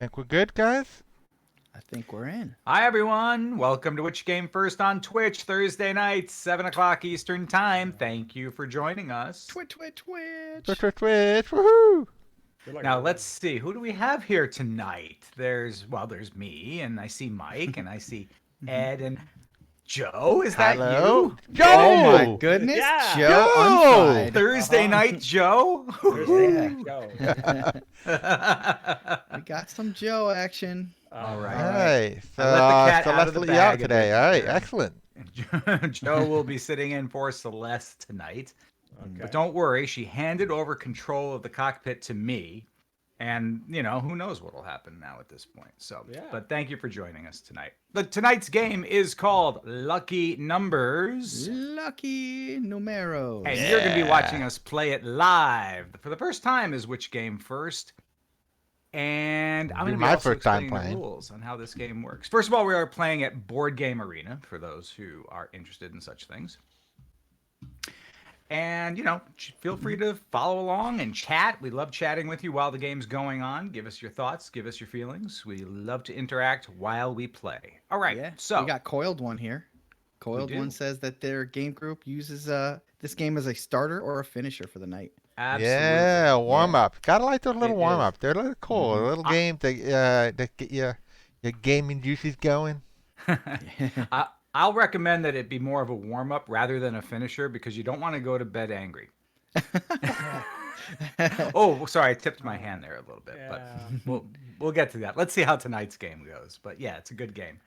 Think we're good, guys? I think we're in. Hi, everyone. Welcome to Which Game First on Twitch, Thursday nights, 7 o'clock Eastern Time. Thank you for joining us. Twitch. Twitch, twitch, twitch, woohoo! Now, let's see. Who do we have here tonight? There's me, and I see Mike, and I see Ed, and Joe. Is that Hello? you? Joe! Oh my goodness, Yeah. Joe Joe! Unfried. Thursday night, Joe? Thursday show. We got some Joe action. All All right. right. I let the cat out of Celeste the let you out bag a today. bit All right, there. excellent. Joe will be sitting in for Celeste tonight. Okay. But don't worry, she handed over control of the cockpit to me. And, who knows what will happen now at this point. So, Yeah. But thank you for joining us tonight. Tonight's game is called Lucky Numbers. Lucky numeros. And you're going to be Yeah. watching us play it live. For the first time is Which Game First. And I'm going to be My also first time explaining playing. the rules on how this game works. First of all, we are playing at Board Game Arena for those who are interested in such things. And, feel free to follow along and chat. We love chatting with you while the game's going on. Give us your thoughts, give us your feelings. We love to interact while we play. All right, Yeah. so we got Coiled One here. Coiled do. One says that their game group uses this game as a starter or a finisher for the night. absolutely. Yeah, warm up. Gotta like those little It warm is. up. They're a little cool. Mhm. A little game that get your gaming juices going. I'll recommend that it be more of a warm up rather than a finisher because you don't want to go to bed angry. Oh, sorry, I tipped my hand there a little bit, but we'll get to that. Let's see how tonight's game goes. But yeah, it's a good game.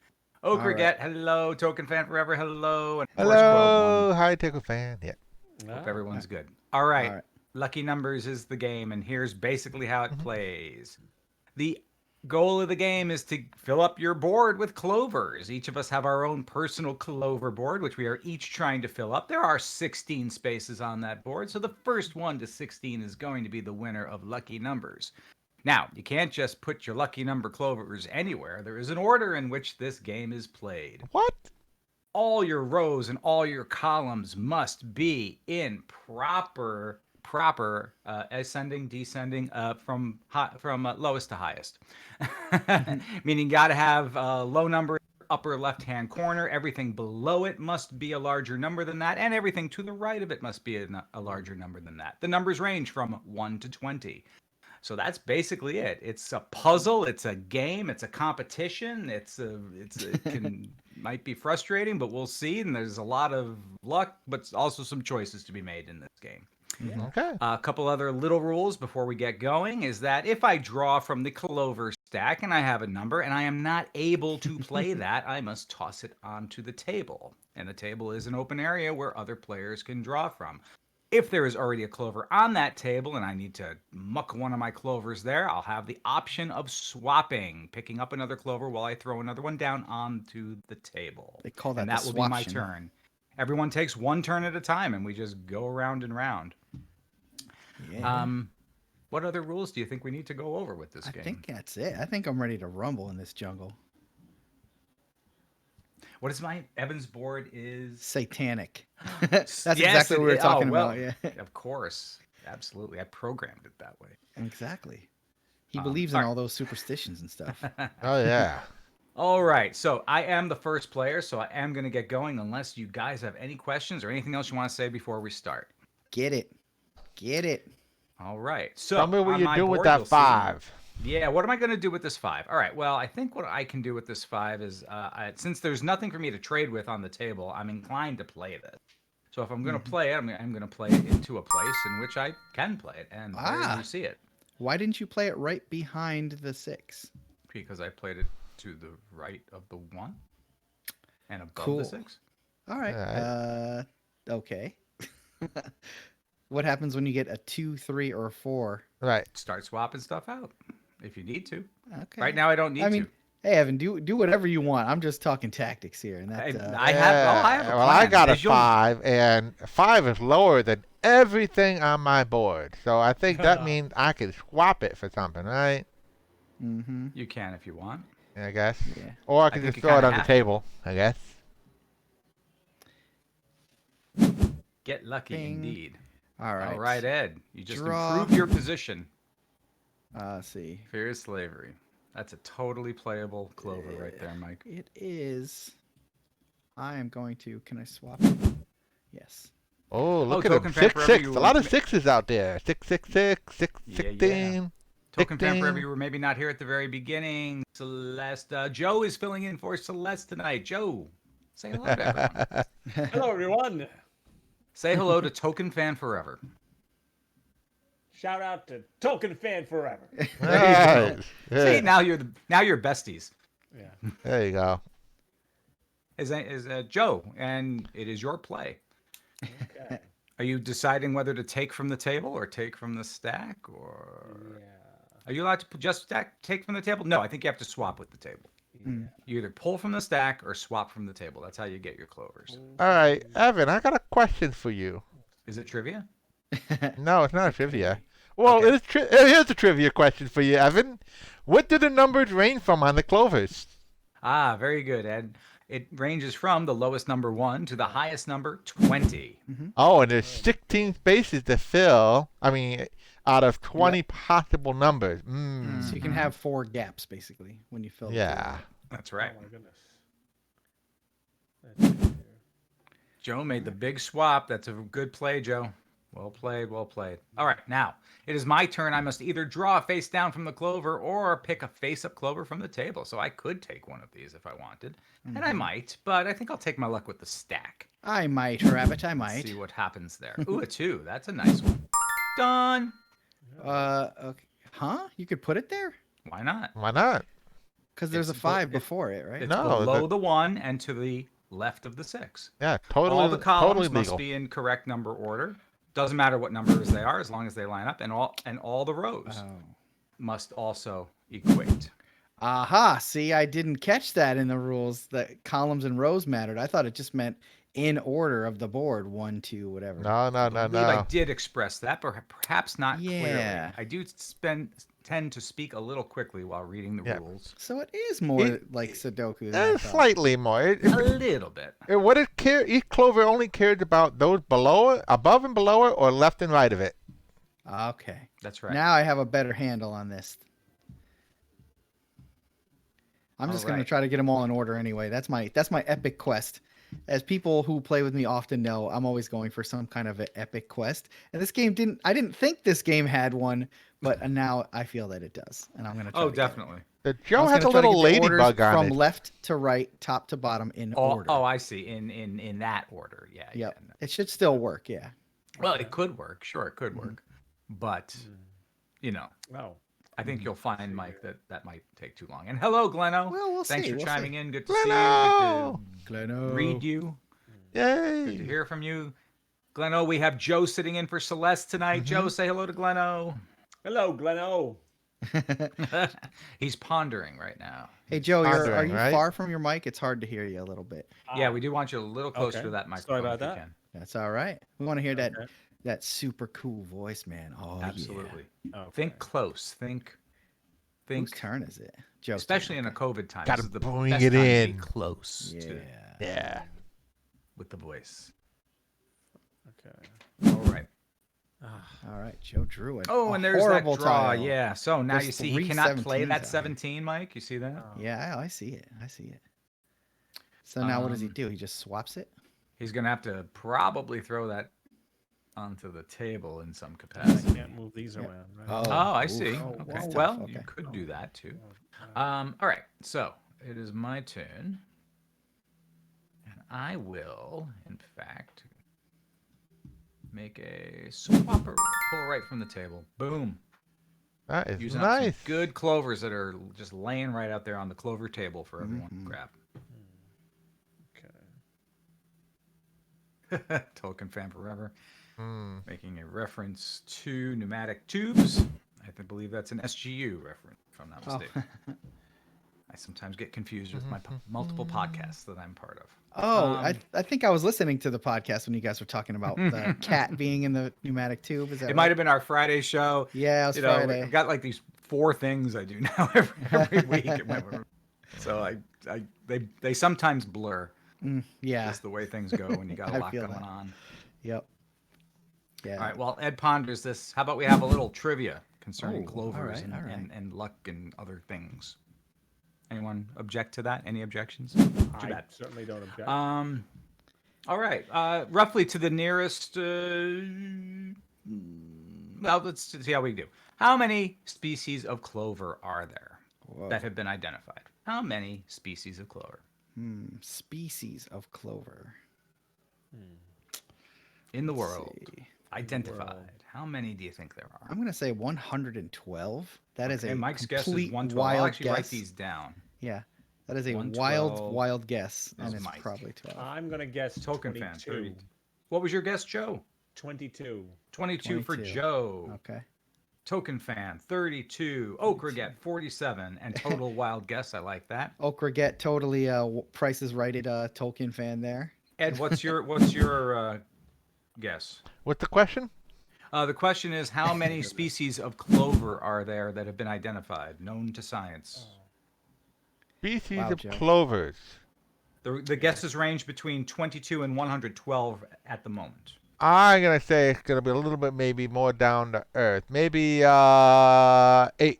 Oh, All right. Cricket, hello. Token Fan Forever, hello. And of course, Hello, hi, Tickle fan. Yeah. Quote One. Hope everyone's good. All right. All right. Lucky Numbers is the game, and here's basically how it Mhm. plays. The goal of the game is to fill up your board with clovers. Each of us have our own personal clover board, which we are each trying to fill up. There are 16 spaces on that board, so the first one to 16 is going to be the winner of Lucky Numbers. Now, you can't just put your lucky number clovers anywhere. There is an order in which this game is played. What? All your rows and all your columns must be in proper ascending, descending from lowest to highest. Meaning you got to have a low number upper left hand corner. Everything below it must be a larger number than that, and everything to the right of it must be a larger number than that. The numbers range from 1 to 20. So that's basically it. It's a puzzle. It's a game. It's a competition. It might be frustrating, but we'll see. And there's a lot of luck, but also some choices to be made in this game. Okay. A couple other little rules before we get going is that if I draw from the clover stack and I have a number and I am not able to play that, I must toss it onto the table. And the table is an open area where other players can draw from. If there is already a clover on that table and I need to muck one of my clovers there, I'll have the option of swapping, picking up another clover while I throw another one down onto the table. They call that And the that will be my swaption. turn. Everyone takes one turn at a time and we just go around and round. Yeah. What other rules do you think we need to go over with this I game? think that's it. I think I'm ready to rumble in this jungle. What is my Evans board is Satanic. That's Yes, exactly what we were talking well, about. Yeah. Of course. Absolutely. I programmed it that way. Exactly. He believes in all right. all those superstitions and stuff. Oh yeah. All right. So I am the first player, so I am going to get going unless you guys have any questions or anything else you want to say before we start. Get it. Get it. All right. So Tell me what on you my do with board, that you'll see- 5. Yeah, what am I going to do with this 5? All right, well, I think what I can do with this 5 is, since there's nothing for me to trade with on the table, I'm inclined to play this. So if I'm going to play it, I'm going to play it into a place in which I can play it, and there you see it, Why didn't you play it right behind the 6? because I played it to the right of the 1 and above Cool. the 6. All right. Alright. Okay. What happens when you get a 2, 3, or 4? Right. Start swapping stuff out if you need to. Okay. Right now, I don't need I mean, to. hey Evan, do whatever you want. I'm just talking tactics here, and that's I have a Well, I plan, got a as you'll- 5, and 5 is lower than everything on my board. So I think that means I can swap it for something, right? Mm-hmm. You can if you want. I guess. Yeah. Or I I can think just you throw it kinda on the have to. table, I guess. Get lucky, Bing. indeed. All right. All right, Ed. You just Draw. improved your position. Let's see. Fear is slavery. That's a totally playable clover right there, Mike. It is. I am going to. Can I swap it? Yes. Oh, look at Token him. Fan, 6 forever 6. you A lot were- of sixes out there. 6 6 6 6 Yeah, yeah. 16. Token fan forever, 16. you were maybe not here at the very beginning. Celeste, Joe is filling in for Celeste tonight. Joe, say hello to everyone. Hello, everyone. Say hello to Token Fan Forever. Shout out to Token Fan Forever. Nice. See, Yeah, now you're besties. Yeah. there you go. Is Joe, and it is your play. Okay. Are you deciding whether to take from the table or take from the stack, or Yeah. are you allowed to just take from the table? No, I think you have to swap with the table. Mm. You either pull from the stack or swap from the table. That's how you get your clovers. All right, Evan, I got a question for you. Is it trivia? No, it's not a trivia. Well, Okay. here's a trivia question for you, Evan. What do the numbers range from on the clovers? Ah, very good, Ed. It ranges from the lowest number 1 to the highest number 20. Oh, and there's 16 spaces to fill. I mean, out of 20 possible numbers. So you can have 4 gaps basically when you fill. the Yeah. table. That's right. Oh my goodness. Let's see here. Joe made the big swap. That's a good play, Joe. Well played, well played. All right, now it is my turn. I must either draw a face down from the clover or pick a face-up clover from the table. So I could take one of these if I wanted, and I might, but I think I'll take my luck with the stack. I might, Rabbit. I might. See what happens there. Ooh, a 2. That's a nice one. Done. Okay. Huh? You could put it there? Why not? Why not? Because there's a It's- 5 it- before it, right? It's No, below the 1 and to the left of the 6. Yeah, totally, All the columns totally must legal. be in correct number order. Doesn't matter what numbers they are, as long as they line up, and all the rows Oh. must also equate. Aha. See, I didn't catch that in the rules that columns and rows mattered. I thought it just meant in order of the board, 1, 2, whatever. No, no, no, I believe I no. did express that, but perhaps not clearly. Yeah. I do tend to speak a little quickly while reading the Yeah. rules. So it is more It- like Sudoku. Than I thought. Slightly more. A little bit. What it care? Each clover only cares about those below it, above and below it, or left and right of it. Okay. That's right. Now I have a better handle on this. I'm just going to Alright. try to get them all in order anyway. That's my epic quest. As people who play with me often know, I'm always going for some kind of an epic quest. And this game I didn't think this game had one, but now I feel that it does. And I'm going to try Oh, to get it. definitely. The I Joe was has a gonna try to little get the orders ladybug on from it. left to right, top to bottom in order. Oh, I see. In that order. Yeah. Yep. Yeah. It should still work, yeah. Well, it could work. Sure, it could work. But, you know, Oh. I think you'll find, Mike, that might take too long. And hello, Gleno. Well, we'll Thanks see. for We'll chiming see. in. Good to see you. Gleno! Good to read you. Good to Yay! hear from you. Gleno, we have Joe sitting in for Celeste tonight. Joe, say hello to Gleno. Hello, Gleno. He's pondering right now. Hey, Joe, are Pondering, you right? far from your mic? It's hard to hear you a little bit. Yeah, we do want you a little closer okay. to that Sorry microphone about if you that. can. That's all right. We want to hear Okay. that super cool voice, man. Oh, Absolutely. Okay. Think close. Think. Yeah. Whose turn is it? Joe's Especially turn. in a COVID time. Gotta this is the bring best it time to in. be close Yeah. to Yeah. with the voice. Okay. All right. All right, Joe drew it. Oh, and there's that horrible draw. tile. Yeah. So now There's you see he three cannot play 17s that out. 17, Mike. You see that? Oh. Yeah, I see it. I see it. So now what does he Um, do? He just swaps it? He's gonna have to probably throw that onto the table in some I capacity. can't move these Yep. around. Right? Oh. Oh, I oof. see. Oh, Okay. that's Well, tough. you Okay. could do that too. Oh, All right. So it is my turn, and I will, in fact, make a swapper pull right from the table. Boom. That is Using up some nice. good clovers that are just laying right out there on the clover table for everyone Mhm. to grab. okay. Tolkien fan forever. Hmm. Making a reference to pneumatic tubes. I believe that's an SGU reference, if I'm not Oh. mistaken. I sometimes get confused with my multiple podcasts that I'm part of. Oh, Um, I think I was listening to the podcast when you guys were talking about the cat being in the pneumatic tube. Is that It right? might have been our Friday show. Yeah, it was You know, Friday. I've got like these 4 things I do now every week. So they sometimes blur. Yeah. Just the way things go when you got a I lot feel going that. on. Yep. Yeah. All right. Well, Ed ponders this. How about we have a little trivia concerning Oh, clovers all right. and luck and other things. Anyone object to that? Any objections? I bad. certainly don't object. All right. Roughly to the nearest. Well, let's see how we do. How many species of clover are there Whoa. that have been identified? How many species of clover Species of clover. in the Let's world see. identified? How many do you think there are? I'm gonna say 112. That is Okay, a Mike's guess is complete 112. wild I'll actually write guess. these down. Yeah, that is a 112 wild guess, and is it's Mike. probably 12. I'm gonna guess Token 22. fan. 30. What was your guess, Joe? 22. 22 for 22. Joe. Okay. Token fan, 32. Oakraget, 47. And total wild guess. I like that. Okraget totally Price is Righted Tolkien fan there. Ed, what's your guess? What's the question? The question is, how many species of clover are there that have been identified, known to science? Species Wow, of Joe. clovers. The guesses range between 22 and 112 at the moment. I'm gonna say it's gonna be a little bit maybe more down to earth. Maybe 8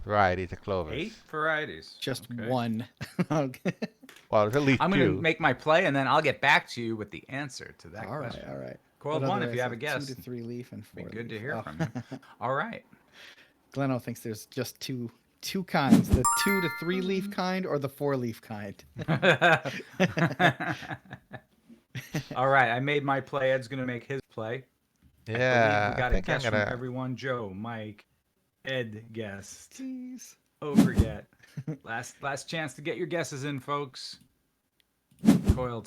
varieties of clovers. 8 varieties. Just Okay. one. Okay. Well, there's at least I'm going to 2. make my play, and then I'll get back to you with the answer to that All right, question. all right. Coiled What one, other if you is have it? a guess. 2 to 3 leaf and 4 Be good to leaf. hear Oh. from you. All right. Gleno thinks there's just two kinds: the 2 to 3 leaf kind or the 4 leaf kind. All right. I made my play. Ed's going to make his play. Yeah, We I got a think I'm guess from gonna. everyone. Joe, Mike, Ed guessed. Jeez. Oh, forget. Last chance to get your guesses in, folks. Coiled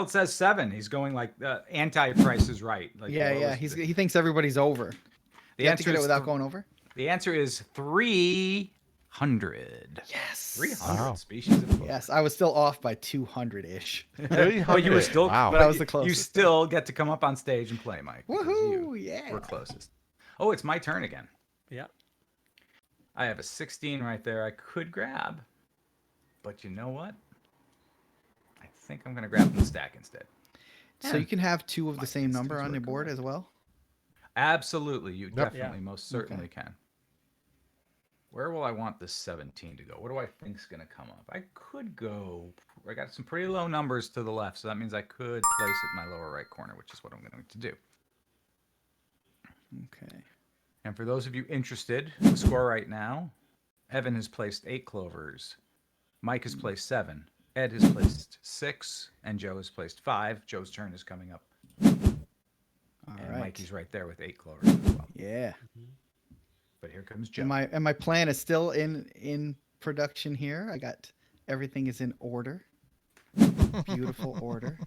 says 7. He's going like anti-Price is Right. Like Yeah, the yeah. lowest- He thinks everybody's over. The You have to answer get it is without going over. The answer is 300. Yes. 300 Wow. species of clover. Yes, I was still off by 200-ish. 300. Oh, you were still. Wow. But I was the You closest. still get to come up on stage and play, Mike. because Woohoo! You Yeah. were closest. Oh, it's my turn again. Yeah. I have a 16 right there. I could grab, but you know what? I think I'm gonna grab from the stack instead. So you can have 2 of the My same number instincts on were your board correct. as well. Absolutely, you Yep. definitely, most certainly can. Where will I want this 17 to go? What do I think's gonna come up? I could go. I got some pretty low numbers to the left, so that means I could place it in my lower right corner, which is what I'm going to do. Okay. And for those of you interested, the score right now, Evan has placed 8 clovers, Mike has placed 7, Ed has placed 6, and Joe has placed 5. Joe's turn is coming up. All And right. Mikey's right there with 8 clovers as well. Yeah. But here comes Joe. And my plan is still in production here. I got everything is in order. Beautiful order.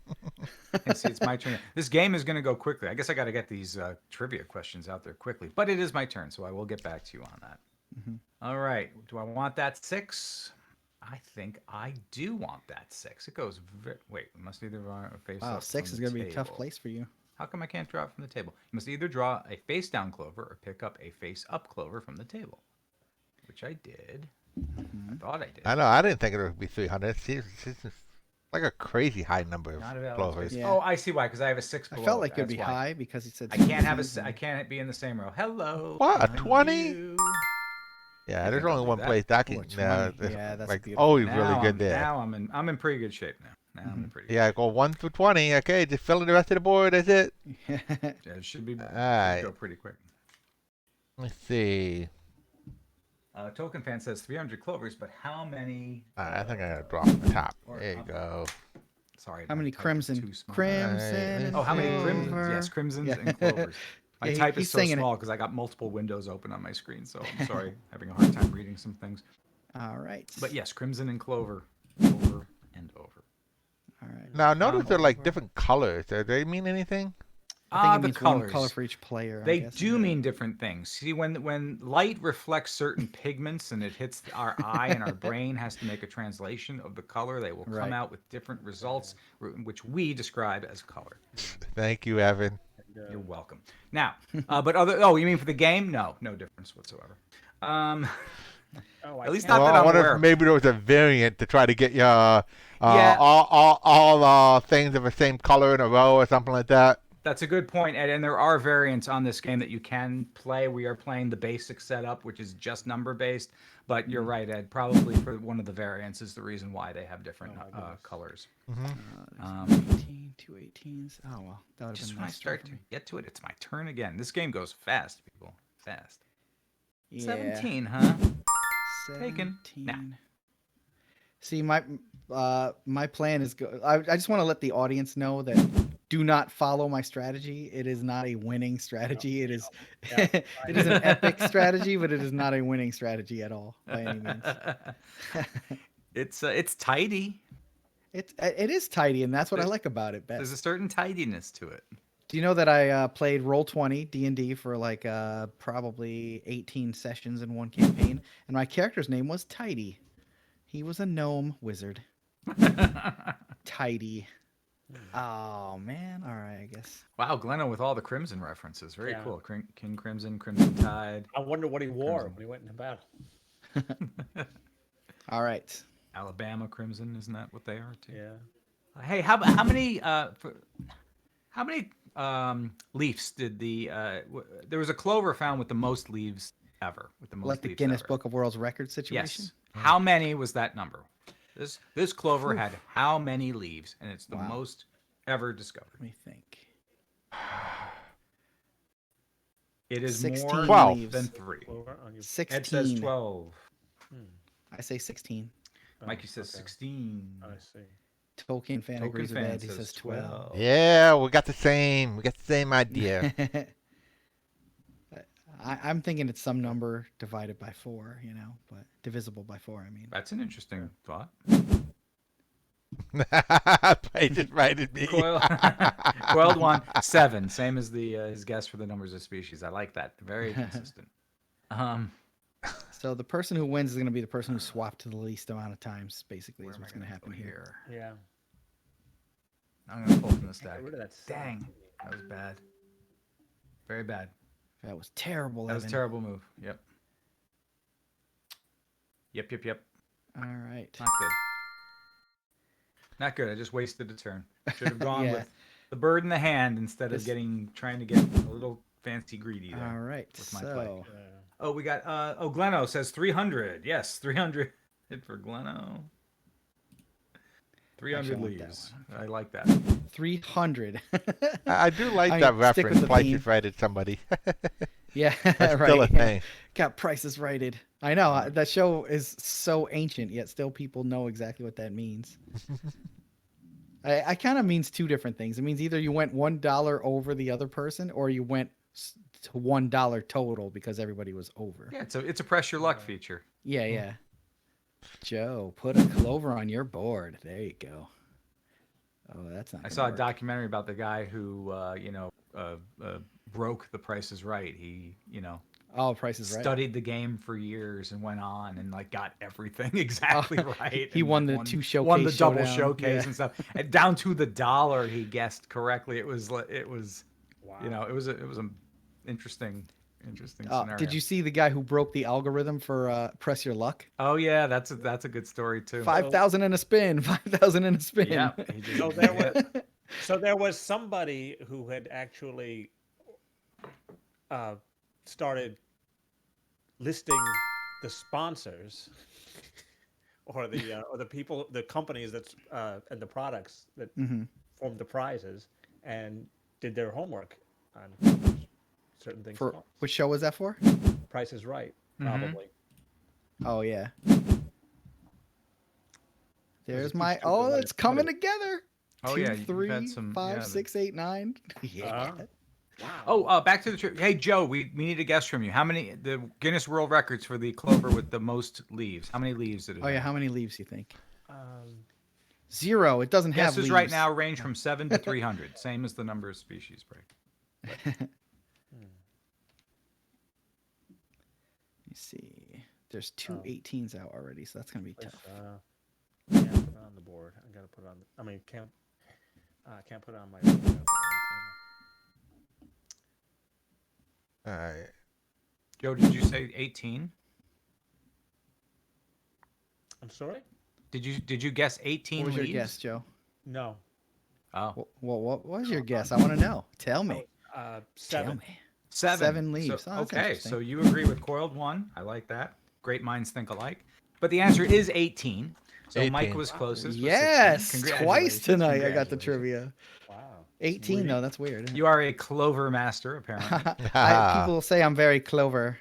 And see, it's my turn. This game is going to go quickly. I guess I got to get these trivia questions out there quickly. But it is my turn, so I will get back to you on that. Mhm. All right. Do I want that 6? I think I do want that 6. It goes. Wait, we must either face Wow, up 6 from is the gonna be a tough table. place for you. How come I can't draw it from the table? You must either draw a face down clover or pick up a face up clover from the table, which I did. I thought I did. I know. I didn't think it would be 300. It's like a crazy high number of Not available clovers. space. Yeah. Oh, I see why. Because I have a 6 I below. felt like it, it'd be that's why. high because he said I can't have species I and- can't be in the same row. Hello. What, a behind 20? you. Yeah, I there's think I'll only do one that. place that Ooh, can. a 20. Yeah, that's like beautiful. always Now really good I'm, there. Now I'm in pretty good shape now. Now I'm in pretty good Yeah, go 1 through 20. Okay, just fill in the rest of the board. That's it. shape. Yeah, it should be Alright. go pretty quick. Let's see. Token fan says 300 clovers, but how many? I think I gotta draw from the top. Or There you up. go. Sorry. How my many type is crimson? too small. Crimson. Alright, and Oh, how many Clover. crimsons? Yes, crimsons Yeah. and clovers. My Yeah, type he's is so singing it. small because I got multiple windows open on my screen, so I'm sorry, having a hard time reading some things. All right. But yes, crimson and clover, over and over. All right. Now notice they're like over. different colors. Do they mean anything? I think it The means colors. one color for each player. I'm They guessing. do mean different things. See, when light reflects certain pigments and it hits our eye and our brain has to make a translation of the color, they will come Right. out with different results, which we describe as color. Thank you, Evan. You're welcome. Now, but other. Oh, you mean for the game? No, no difference whatsoever. Oh, At least can't- not that I I'm wonder aware if of. maybe there was a variant to try to get you Yeah. all things of the same color in a row or something like that. That's a good point, Ed. And there are variants on this game that you can play. We are playing the basic setup, which is just number based. But you're right, Ed. Probably for one of the variants is the reason why they have different Oh, my goodness. colors. There's 18, two 18s. Oh well, that would have Just been when I nice. start to get to it, it's my turn again. This game goes fast, people. Fast. Yeah. 17, huh? Taken. 17. Nah. See, my plan is go. I just want to let the audience know that do not follow my strategy. It is not a winning strategy. It is Yeah, it is an epic strategy, but it is not a winning strategy at all by any means. It's tidy. It is tidy, and that's what I like about it There's best. a certain tidiness to it. Do you know that I played Roll20 D&D for like probably 18 sessions in one campaign, and my character's name was Tidy. He was a gnome wizard. Tidy. Oh man! All right, I guess. Wow, Glenna with all the Crimson references. Very Yeah. cool. King Crimson, Crimson Tide, I wonder what he wore Crimson. when he went into battle. All right. Alabama Crimson. Isn't that what they are too? Yeah. Hey, how many leaves did there was a clover found with the most leaves ever? With the most Like the leaves Guinness ever. Book of World Records situation. Yes. How many was that number? This clover Oof. had how many leaves, and it's the Wow. most ever discovered. Let me think. It is 16 more 12. leaves. than 3. Clover on your- 16. Ed says 12. I say 16. oh, Mikey says okay. 16. I see. Tolkien fan Token agrees with fan Ed. He says 12. Yeah, we got the same idea. I'm thinking it's some number divided by 4, but divisible by 4, I mean. That's an interesting thought. He just righted me. Coiled one, 7. Same as his guess for the numbers of species. I like that. Very consistent. So the person who wins is going to be the person who swapped the least amount of times, basically, Where is am I what's going to gonna happen go here. Yeah. I'm gonna pull from the Get stack. rid of that. Dang, that was bad. Very bad. That was terrible, That was a Evan. terrible move. Yep. Yep. All right. Not good. Not good. I just wasted a turn. Should have gone Yeah. with the bird in the hand instead of This- trying to get a little fancy greedy there. All right. with my play. So, Oh, we got Gleno says 300. Yes, 300 hit for Gleno. 300 Actually, I want that leaves. one. I like that. 300. I do like I that stick with reference. the Like theme. you've righted somebody. Yeah, That's right. still a thing. Got prices righted. I know that show is so ancient, yet still people know exactly what that means. I kind of means two different things. It means either you went $1 over the other person, or you went to $1 total because everybody was over. Yeah, it's a press your luck feature. Yeah. Joe, put a clover on your board. There you go. Oh, that's not. I gonna saw a work. documentary about the guy who broke The Price is Right. He Oh, Price is Right. studied the game for years and went on and like got everything exactly right. he and won like, the two won the showcase double showdown. showcase Yeah. and stuff, and down to the dollar he guessed correctly. It was Wow. it was an interesting scenario. Did you see the guy who broke the algorithm for Press Your Luck? Oh yeah, that's a good story too. 5,000 in a spin. 5,000 in a spin. Yeah, he did. So there was, so there was somebody who had actually started listing the sponsors or the people, the companies that's and the products that Mhm. formed the prizes, and did their homework on certain things. For which show was that for? Price is Right, Mhm. probably. Oh yeah. There's keep my. scooping Oh, on it's it. coming together. Oh, 2, yeah, you've 3, had some- 5, yeah. 6, 8, 9. Yeah. Wow. Oh, back to the trip. Hey, Joe, we need a guess from you. How many the Guinness World Records for the clover with the most leaves? How many leaves did it? Oh yeah. have? How many leaves you think? Um, 0. It doesn't have Guesses leaves. right now range from 7 to 300, same as the number of species break. Let me see. There's two Oh. 18s out already, so that's gonna be tough. can't put it on the board. I gotta put it on. I mean, can't put it on my. I gotta put it on the table. All right. Joe, did you say 18? I'm sorry. Did you guess 18 What was your leaves? guess, Joe? No. Oh, What was your guess? I want to know. Tell me. Tell 7. me. 7 leaves. So, Oh, that's okay, interesting. so you agree with coiled one. I like that. Great minds think alike. But the answer is 18. So Mike 18. was closest. with 16. Yes, twice Congratulations, tonight I got the congratulations. trivia. Wow. 18 though, that's weird. Isn't You are a clover master, apparently. it? People say I'm very clover.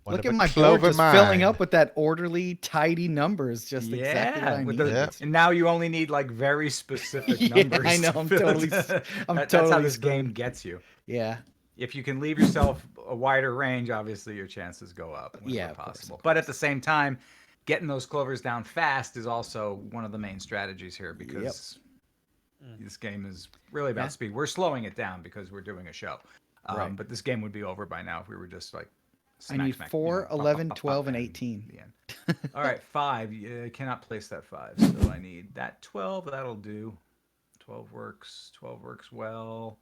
One Look of at a my board clover just filling mind. up with that orderly, tidy numbers. Just exactly what I with needed. Yep. and now you only need like very specific Yeah, numbers. I know, to I'm fill totally it. s- I'm That's how totally this game screwed. gets you. Yeah. If you can leave yourself a wider range, obviously your chances go up whenever Yeah, of course, possible. of But at the same time, getting those clovers down fast is also one of the main strategies here because this game is really about Yeah. speed. We're slowing it down because we're doing a show. Right. But this game would be over by now if we were just like I need smack, 4, pop, pop, 11, pop, 12, pop, and and 18. the end. All right, 5. I cannot place that 5, so I need that 12. That'll do. 12 works. 12 works well.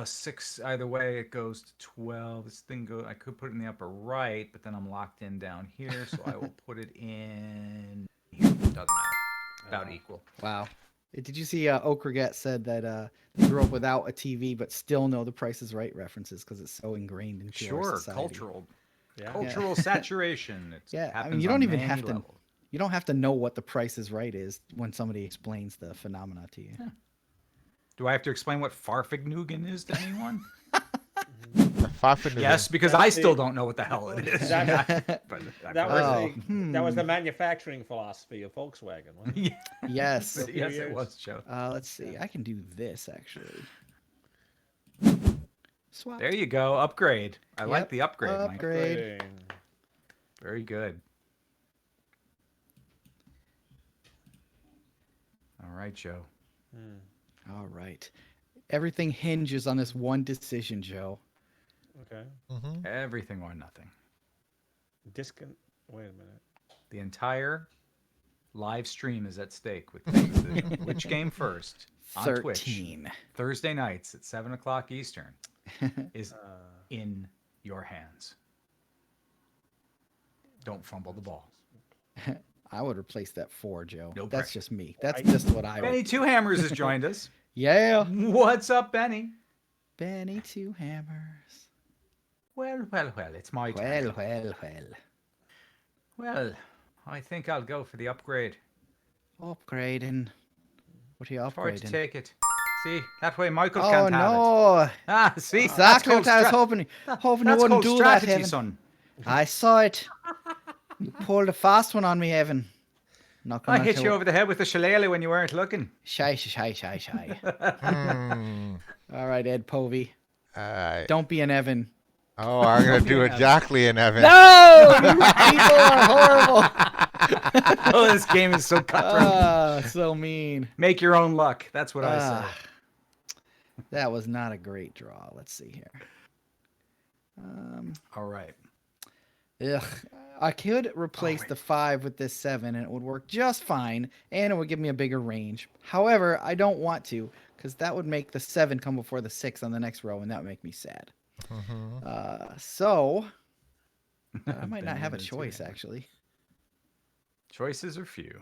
6. Either way, it goes to 12. This thing go. I could put it in the upper right, but then I'm locked in down here, so I will put it in here. Doesn't matter. About equal. Wow. Did you see Okraget said that they grew up without a TV but still know the Price is Right references because it's so ingrained into our Sure, society. Yeah. cultural saturation. It Yeah, I happens mean, you don't on even many have to. levels. You don't have to know what the Price is Right is when somebody explains the phenomena to you. Do I have to explain what Farfignugan is to anyone? Farfignugan. Yes, because That's I still the- don't know what the hell it is. That- But That was Oh, that was the manufacturing philosophy of Volkswagen. Wasn't it? Yes. yes, it was, Joe. Let's see. I can do this actually. Swap. There you go. Upgrade. I like Yep, the upgrade, Mike. upgrade. Upgrading. Very good. All right, Joe. All right. Everything hinges on this one decision, Joe. Okay. Mhm. Everything or nothing. Wait a minute. The entire live stream is at stake with this decision. Which game first? On Twitch. 13. Thursday nights at 7 o'clock Eastern is in your hands. Don't fumble the ball. I would replace that 4, Joe. No That's pressure. just me. That's just what I Benny would. Two Hammers has joined us. Yeah. What's up, Benny? Benny Two Hammers. Well, it's my Well, turn. well. Well, I think I'll go for the upgrade. Upgrading. What are you Try to upgrading? take it. See, that way Michael Oh can't have it. no! Ah, see, Exactly what I was hoping. Hoping you That's wouldn't called do that, strategy, Evan. son. I saw it. You pulled a fast one on me, Evan. Not I gonna hit tell- you over the head with a shillelagh when you weren't looking. Shy. Hmm. All right, Ed Povey. Alright. Don't be an Evan. Oh, I'm gonna do exactly an Evan. No! You people are horrible. Oh, this game is so cutthroat. So mean. Make your own luck. That's what I say. Ah, that was not a great draw. Let's see here. All right. Ugh. I could replace wait. the 5 with this 7 and it would work just fine and it would give me a bigger range. However, I don't want to because that would make the 7 come before the 6 on the next row and that would make me sad. So I might not Benny have a Evans, choice yeah. actually. Choices are few.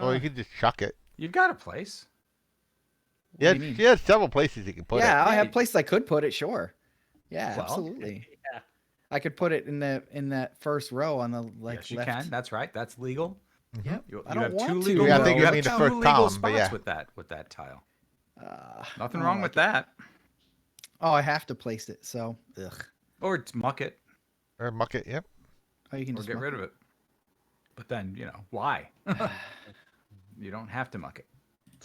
Or you could just chuck it. You've got a place. Yeah, do you mean? she has several places you can put Yeah, it. I Yeah, have you- places I could put it, sure. Yeah, Well, absolutely. Yeah. I could put it in that first row on the Yes, you left. can. That's right. That's legal. Yep. You I have don't want two to. legal. Yeah, I though. think you you have mean the two first legal column, but spots yeah. with that tile. I Nothing don't wrong like with it. that. Oh, I have to place it. So, ugh. Or it's muck it, Or muck it, yep. Oh, you can or just get mark rid of it. But then, why? You don't have to muck it.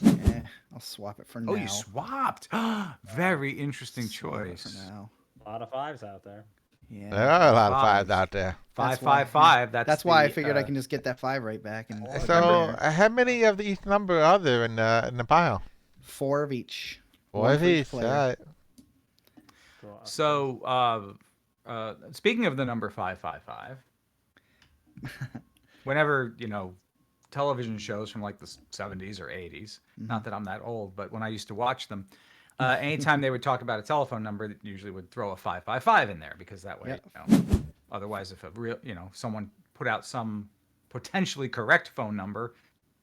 Yeah, I'll swap it for now. Oh, you swapped. Very interesting Swap it choice. for now. A lot of 5s out there. Yeah. There are a lot of Fives. 5s out there. That's 555. That's why I the, figured I can just get that 5 right back and put it So, there. how many of each number are there in the pile? 4 of each. 4 One of for each each. player. Alright. Draw up. So, speaking of the number 555, whenever, television shows from like the 70s or 80s, not that I'm that old, but when I used to watch them, anytime they would talk about a telephone number, they usually would throw a 555 in there because that way, Yep. otherwise if a real, someone put out some potentially correct phone number,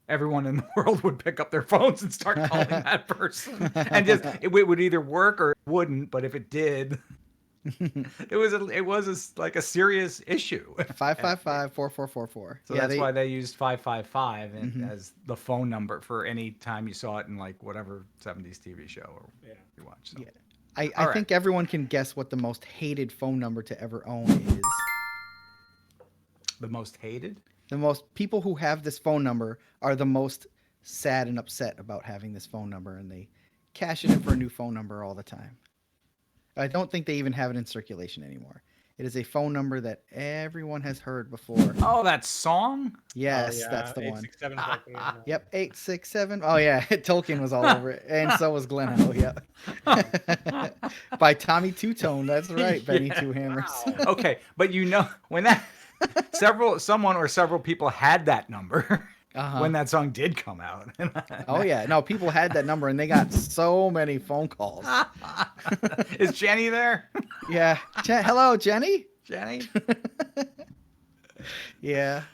everyone in the world would pick up their phones and start calling that person, and just it would either work or it wouldn't. But if it did, it was like a serious issue. 555-4444. So Yeah, that's why they used 555 Mhm. as the phone number for any time you saw it in like whatever 70s TV show or Yeah. you watch. So. Yeah. I All right. think everyone can guess what the most hated phone number to ever own is. The most hated? The most people who have this phone number are the most sad and upset about having this phone number, and they cash it in for a new phone number all the time. I don't think they even have it in circulation anymore. It is a phone number that everyone has heard before. Oh, that song? Yes, Oh, yeah, that's the one. 867 is like the one. Yep, 867. Oh yeah, Tolkien was all over it, and so was Glenn Ho. Yeah, by Tommy Two Tone. That's right, Benny Yeah. Two Hammers. Wow. Okay, but when that someone or several people had that number Uh-huh. when that song did come out. Oh yeah, no, people had that number, and they got so many phone calls. Is Jenny there? Yeah, hello, Jenny. Jenny? Yeah.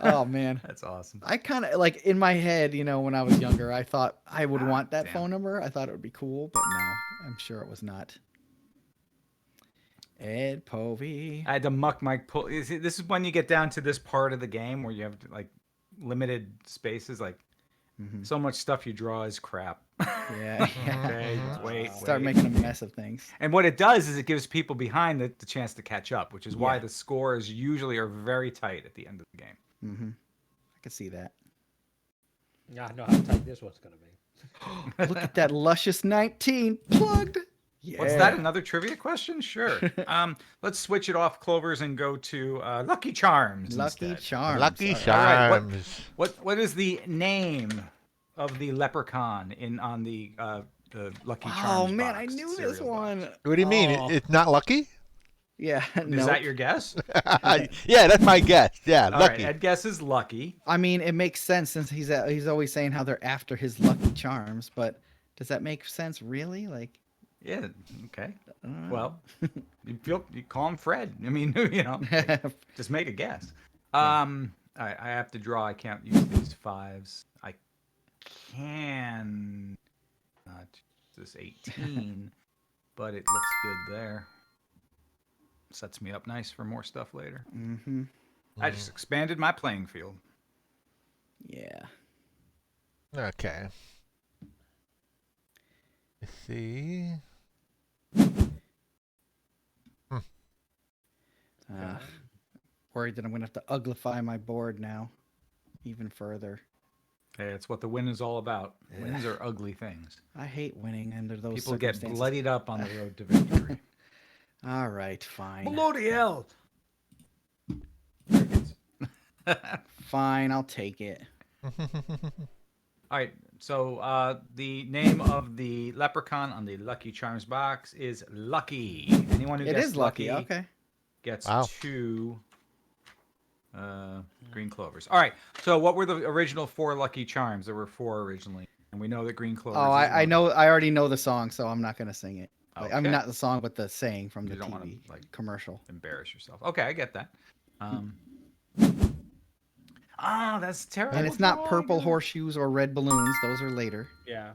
Oh man. That's awesome. I kind of like in my head, when I was younger, I thought I would want that damn. phone number. I thought it would be cool, but no, I'm sure it was not. Ed Povey. I had to muck my pull. This is when you get down to this part of the game where you have like limited spaces, like Mhm. so much stuff you draw is crap. Yeah. Okay, wait. Start making a mess of things. And what it does is it gives people behind the chance to catch up, which is why Yeah. the scores usually are very tight at the end of the game. Mm-hmm. I can see that. Yeah, I know how tight this one's gonna be. Look at that luscious 19 plugged. Yeah. What's that? Another trivia question? Sure. Let's switch it off, Clovers, and go to Lucky Charms. Lucky instead. Charms. Lucky All right. Charms. What is the name of the leprechaun on the Lucky Charms? Oh man, I box, knew this cereal one. box? What do you mean? Oh. It's not lucky? Yeah. Is No. that your guess? Yeah, that's my guess. Yeah, All right, lucky. Ed guesses Lucky. I mean, it makes sense since he's always saying how they're after his Lucky Charms, but does that make sense really? Like, Yeah. Okay. I don't know. Well, you call him Fred. I mean, just make a guess. I have to draw. I can't use these fives. I can not this 18, but it looks good there. Sets me up nice for more stuff later. Mm-hmm. I just expanded my playing field. Yeah. Okay. Let's see. Worried that I'm gonna have to uglify my board now, even further. Hey, it's what the win is all about. Wins are ugly things. I hate winning under those People get circumstances. bloodied up on the road to victory. All right, fine. Bloody hell. Fine, I'll take it. All right, so the name of the leprechaun on the Lucky Charms box is Lucky. Anyone who It gets is lucky. Lucky Okay. gets Wow. 2 green clovers. All right, so what were the original 4 Lucky Charms? There were 4 originally, and we know that green clovers. Oh, is I one. know. I already know the song, so I'm not gonna sing it. Like, I mean, Okay. not the song, but the saying from the You don't wanna, TV like, commercial. Embarrass yourself. Okay, I get that. That's terrible. And it's not drawing. purple horseshoes or red balloons. Those are later. Yeah,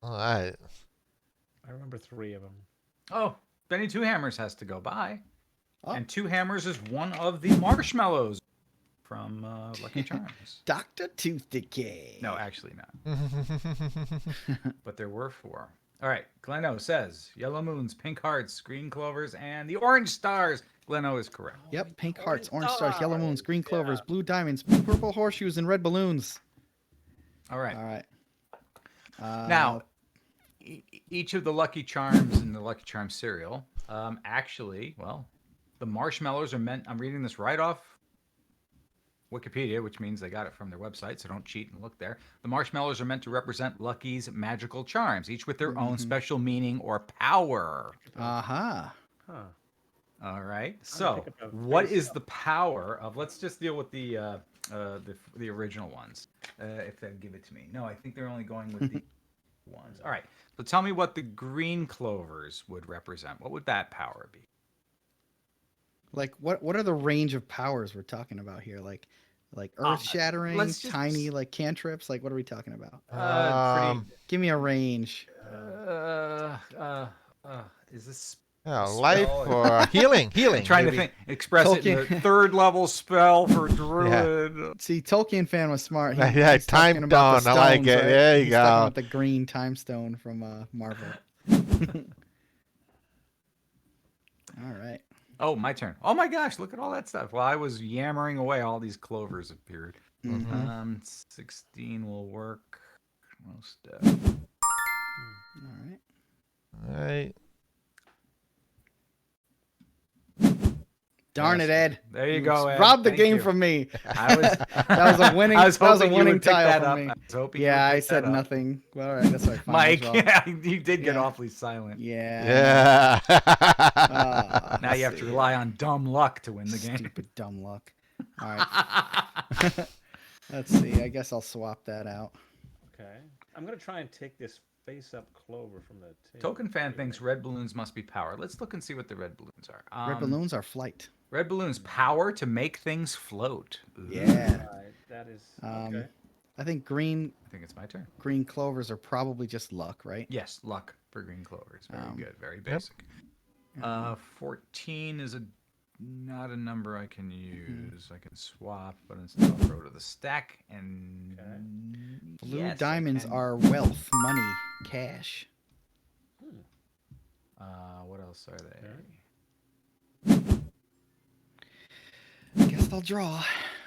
All right. I remember 3 of them. Oh, Benny Two Hammers has to go by. Oh. And Two Hammers is one of the marshmallows from Lucky Charms. Dr. Tooth Decay. No, actually not. But there were 4. All right. Gleno says yellow moons, pink hearts, green clovers, and the orange stars. Gleno is correct. Yep, pink hearts, orange stars, yellow moons, green Yeah. clovers, blue diamonds, purple horseshoes, and red balloons. All right. All right. Now, each of the Lucky Charms in the Lucky Charms cereal, actually, well, the marshmallows are meant. I'm reading this right off Wikipedia, which means they got it from their website, so don't cheat and look there. The marshmallows are meant to represent Lucky's magical charms, each with their own special meaning or power. uh-huh. Huh. All right. think So, of the what face is the power of? Let's just deal with the original ones, if they give it to me. No, I think they're only going with the ones. All right. So tell me what the green clovers would represent. What would that power be? Like what are the range of powers we're talking about here? Like earth shattering, let's just- tiny like cantrips. Like what are we talking about? Pretty. Give me a range. Is this life spell? or healing? Healing. I'm trying maybe. to think. Express it in Tolkien. the third level spell for druid. See, Tolkien fan was smart. Yeah, he's time talking about the stone, I like stones, it. right? There you He's talking go. about the green time stone from Marvel. All right. Oh, my turn. Oh my gosh, look at all that stuff. While I was yammering away, all these clovers appeared. Mhm. 16 will work. Most All right. All right. Darn it, Ed. There you go, Ed. Robbed the Thank game you. from me. I was That was a winning. I was that was a hoping you winning would pick tile that for up. me. I was hoping you Yeah, would I pick said that up. nothing. Well, all right, that's right. Fine, Mike, well. yeah, you did get Yeah. awfully silent. Yeah. Yeah. Now you have to rely on dumb luck to win the game. Stupid dumb luck. All right. Let's see. I guess I'll swap that out. Okay. I'm gonna try and take this face-up clover from the table. Token fan thinks red balloons must be power. Let's look and see what the red balloons are. Red balloons are flight. Red balloons, power to make things float. Ooh. Yeah. Alright, that is Um, okay. I think green I think it's my turn. clovers are probably just luck, right? Yes, luck for green clovers. Very good. Very Yep. basic. 14 is not a number I can use. I can swap, but instead I'll throw to the stack. And Blue yes, I diamonds can. are wealth, money, cash. What else are they? I guess I'll draw.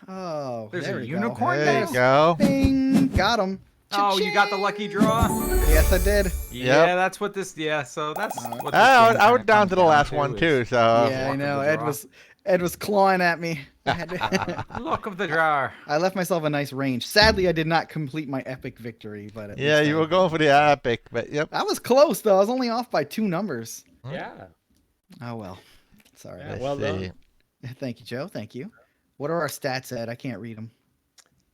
Oh, There's there a we unicorn go. There now? you go. Bing, got him. Oh, you got the lucky draw. Yes, I did. Yeah, that's what this. Yeah, so that's what. This I game was kinda down comes to the last to one is too. So Yeah, I luck of know. the Ed was clawing at me. I, had to- Luck of the draw. I left myself a nice range. Sadly, I did not complete my epic victory, but at yeah, least you I- were going for the epic, but yep. I was close though. I was only off by 2 numbers. Yeah. Oh well. Sorry. Yeah, Let's well done. see. Thank you, Joe. Thank you. What are our stats, Ed? I can't read them.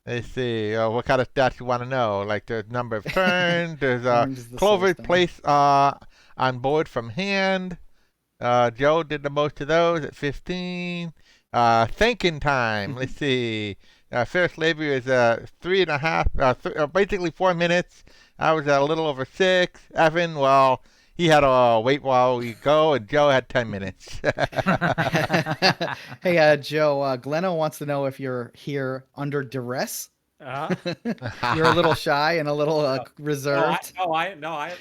Let's see. What kind of stats you want to know? Like the number of turns. There's Orange is the clover soul stone. placed on board from hand. Joe did the most of those at 15. Thinking time. Let's see. Fair slavery is 3.5. Basically 4 minutes. I was at a little over 6. Evan, well, he had to wait while we go, and Joe had 10 minutes. Hey, Joe. Glenno wants to know if you're here under duress. Uh-huh. You're a little shy and a little reserved. No, I am not.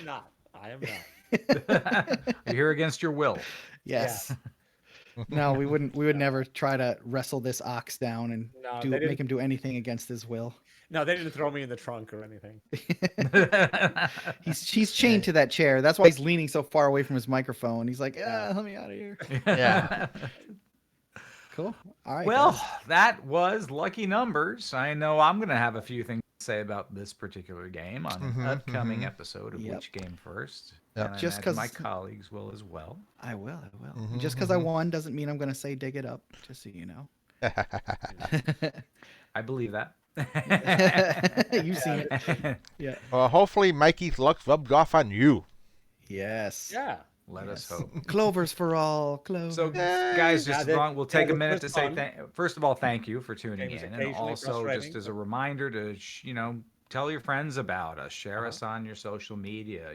I am not. You're here against your will. Yes. No, we would never try to wrestle this ox down and No, they didn't- make him do anything against his will. No, they didn't throw me in the trunk or anything. He's chained to that chair. That's why he's leaning so far away from his microphone. He's like, let me out of here. Yeah. Cool. All right. Well, guys. that was lucky numbers. I know I'm going to have a few things to say about this particular game on an Mhm, upcoming mhm. episode of Yep. Which Game First. Yep. And I Just imagine my 'cause- colleagues will as well. I will. Mhm, Just because I mhm. won doesn't mean I'm going to say dig it up, just so you know. I believe that. You've seen it. Yeah. Well, hopefully Mikey's luck rubs off on you. Yes. Yeah. Let us Yes. hope. Clovers for all. Clovers. So, guys, just Yeah, we'll take a the minute to first say one- first of all, thank you for tuning Game is in, and occasionally also frustrating, just as a but- reminder to tell your friends about us, share us on your social media,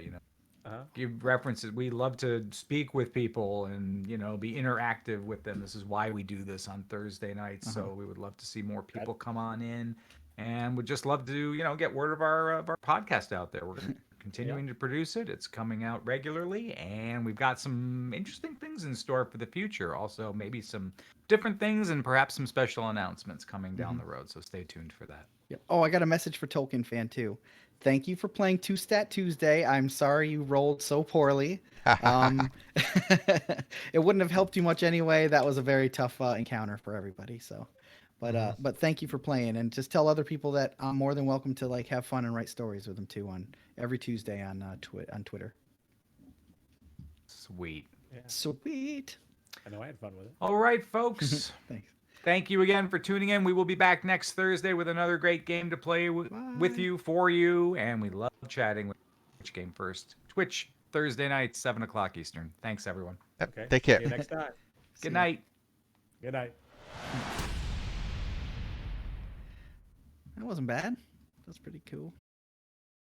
Uh-huh. give references. We love to speak with people and be interactive with them. This is why we do this on Thursday nights. So we would love to see more people come on in, and would just love to get word of our podcast out there. We're continuing to produce it. It's coming out regularly, and we've got some interesting things in store for the future. Also, maybe some different things and perhaps some special announcements coming down the road. So stay tuned for that. Yep. Oh, I got a message for Tolkien fan too. Thank you for playing Two Stat Tuesday. I'm sorry you rolled so poorly. It wouldn't have helped you much anyway. That was a very tough encounter for everybody. So, but thank you for playing, and just tell other people that I'm more than welcome to have fun and write stories with them too on every Tuesday on Twitter. Sweet. Sweet. I know I had fun with it. All right, folks. Thanks. Thank you again for tuning in. We will be back next Thursday with another great game to play with you, for you, and we love chatting with Which Game First. Twitch, Thursday night, 7 o'clock Eastern. Thanks, everyone. Yep, Okay. Take care. See you next time. Good night. Good night. That wasn't bad. That's pretty cool.